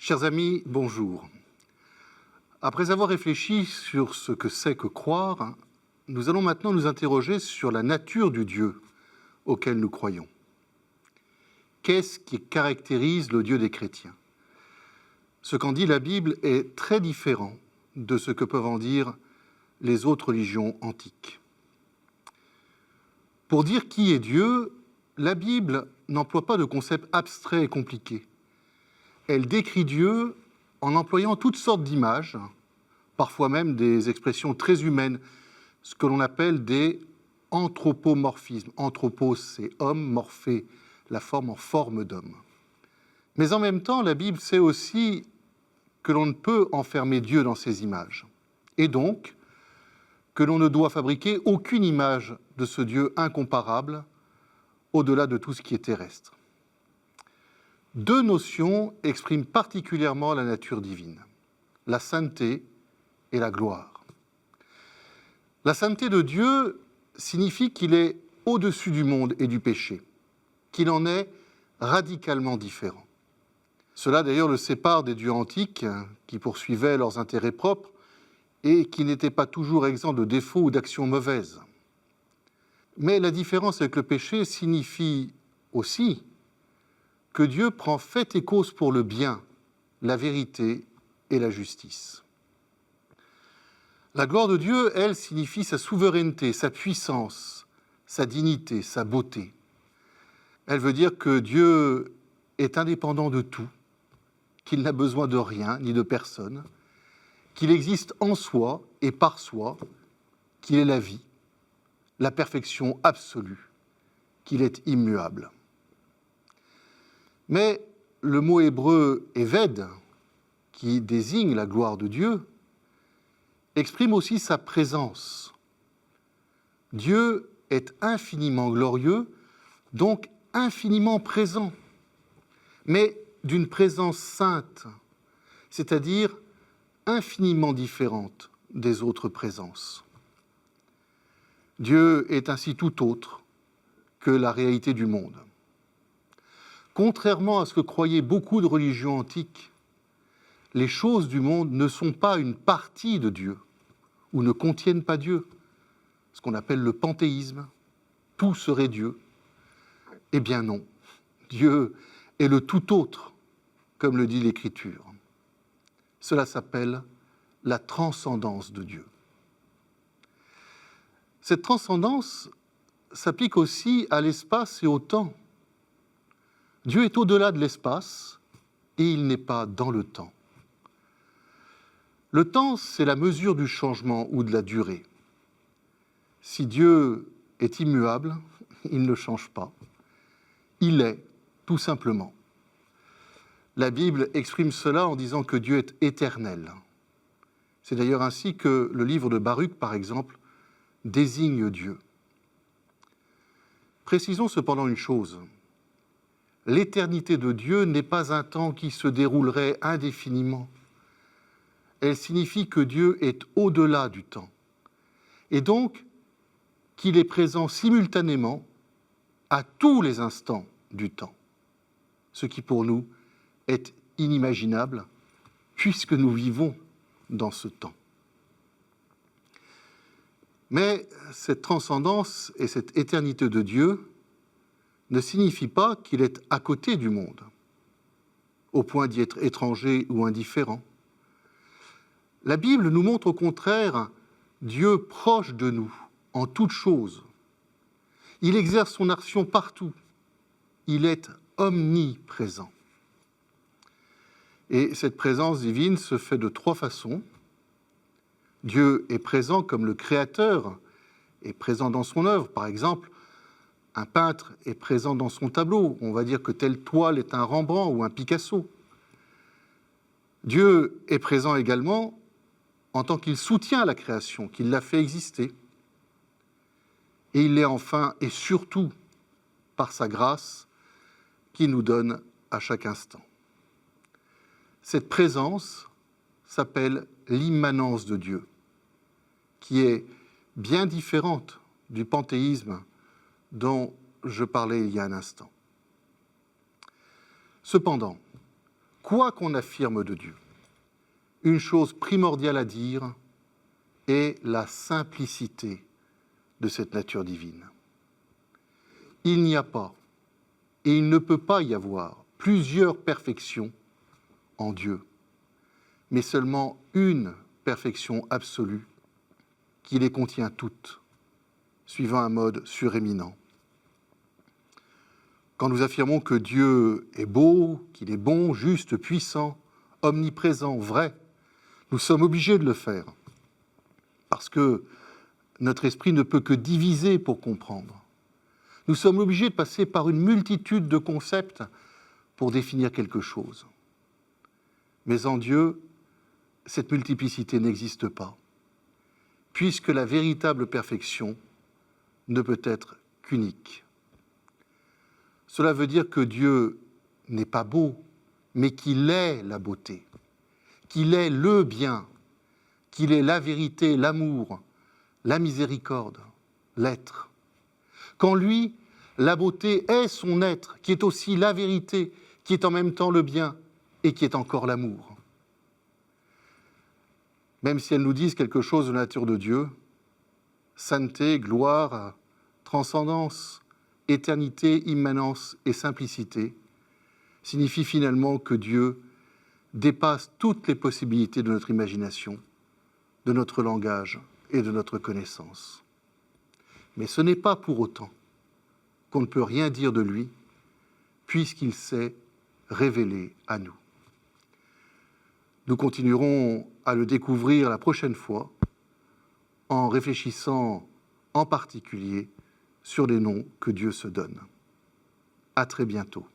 Chers amis, bonjour. Après avoir réfléchi sur ce que c'est que croire, nous allons maintenant nous interroger sur la nature du Dieu auquel nous croyons. Qu'est-ce qui caractérise le Dieu des chrétiens? Ce qu'en dit la Bible est très différent de ce que peuvent en dire les autres religions antiques. Pour dire qui est Dieu, la Bible n'emploie pas de concepts abstraits et compliqués. Elle décrit Dieu en employant toutes sortes d'images, parfois même des expressions très humaines, ce que l'on appelle des anthropomorphismes. Anthropos, c'est homme, morphé, la forme en forme d'homme. Mais en même temps, la Bible sait aussi que l'on ne peut enfermer Dieu dans ces images, et donc que l'on ne doit fabriquer aucune image de ce Dieu incomparable au-delà de tout ce qui est terrestre. Deux notions expriment particulièrement la nature divine, la sainteté et la gloire. La sainteté de Dieu signifie qu'il est au-dessus du monde et du péché, qu'il en est radicalement différent. Cela d'ailleurs le sépare des dieux antiques qui poursuivaient leurs intérêts propres et qui n'étaient pas toujours exempts de défauts ou d'actions mauvaises. Mais la différence avec le péché signifie aussi que Dieu prend fait et cause pour le bien, la vérité et la justice. La gloire de Dieu, elle, signifie sa souveraineté, sa puissance, sa dignité, sa beauté. Elle veut dire que Dieu est indépendant de tout, qu'il n'a besoin de rien ni de personne, qu'il existe en soi et par soi, qu'il est la vie, la perfection absolue, qu'il est immuable. Mais le mot hébreu éved, qui désigne la gloire de Dieu, exprime aussi sa présence. Dieu est infiniment glorieux, donc infiniment présent, mais d'une présence sainte, c'est-à-dire infiniment différente des autres présences. Dieu est ainsi tout autre que la réalité du monde. Contrairement à ce que croyaient beaucoup de religions antiques, les choses du monde ne sont pas une partie de Dieu ou ne contiennent pas Dieu, ce qu'on appelle le panthéisme. Tout serait Dieu. Eh bien non, Dieu est le tout autre, comme le dit l'Écriture. Cela s'appelle la transcendance de Dieu. Cette transcendance s'applique aussi à l'espace et au temps. Dieu est au-delà de l'espace et il n'est pas dans le temps. Le temps, c'est la mesure du changement ou de la durée. Si Dieu est immuable, il ne change pas. Il est, tout simplement. La Bible exprime cela en disant que Dieu est éternel. C'est d'ailleurs ainsi que le livre de Baruch, par exemple, désigne Dieu. Précisons cependant une chose. L'éternité de Dieu n'est pas un temps qui se déroulerait indéfiniment. Elle signifie que Dieu est au-delà du temps, et donc qu'il est présent simultanément à tous les instants du temps, ce qui pour nous est inimaginable, puisque nous vivons dans ce temps. Mais cette transcendance et cette éternité de Dieu ne signifie pas qu'il est à côté du monde, au point d'y être étranger ou indifférent. La Bible nous montre au contraire Dieu proche de nous, en toutes choses. Il exerce son action partout. Il est omniprésent. Et cette présence divine se fait de trois façons. Dieu est présent comme le Créateur est présent dans son œuvre. Par exemple, un peintre est présent dans son tableau. On va dire que telle toile est un Rembrandt ou un Picasso. Dieu est présent également en tant qu'il soutient la création, qu'il la fait exister. Et il l'est enfin et surtout par sa grâce qu'il nous donne à chaque instant. Cette présence s'appelle l'immanence de Dieu, qui est bien différente du panthéisme dont je parlais il y a un instant. Cependant, quoi qu'on affirme de Dieu, une chose primordiale à dire est la simplicité de cette nature divine. Il n'y a pas, et il ne peut pas y avoir, plusieurs perfections en Dieu, mais seulement une perfection absolue qui les contient toutes, suivant un mode suréminent. Quand nous affirmons que Dieu est beau, qu'il est bon, juste, puissant, omniprésent, vrai, nous sommes obligés de le faire, parce que notre esprit ne peut que diviser pour comprendre. Nous sommes obligés de passer par une multitude de concepts pour définir quelque chose. Mais en Dieu, cette multiplicité n'existe pas, puisque la véritable perfection ne peut être qu'unique. Cela veut dire que Dieu n'est pas beau, mais qu'il est la beauté, qu'il est le bien, qu'il est la vérité, l'amour, la miséricorde, l'être. Qu'en lui, la beauté est son être, qui est aussi la vérité, qui est en même temps le bien et qui est encore l'amour. Même si elles nous disent quelque chose de la nature de Dieu, sainteté, gloire, transcendance, éternité, immanence et simplicité, signifient finalement que Dieu dépasse toutes les possibilités de notre imagination, de notre langage et de notre connaissance. Mais ce n'est pas pour autant qu'on ne peut rien dire de lui, puisqu'il s'est révélé à nous. Nous continuerons à le découvrir la prochaine fois en réfléchissant en particulier sur les noms que Dieu se donne. À très bientôt.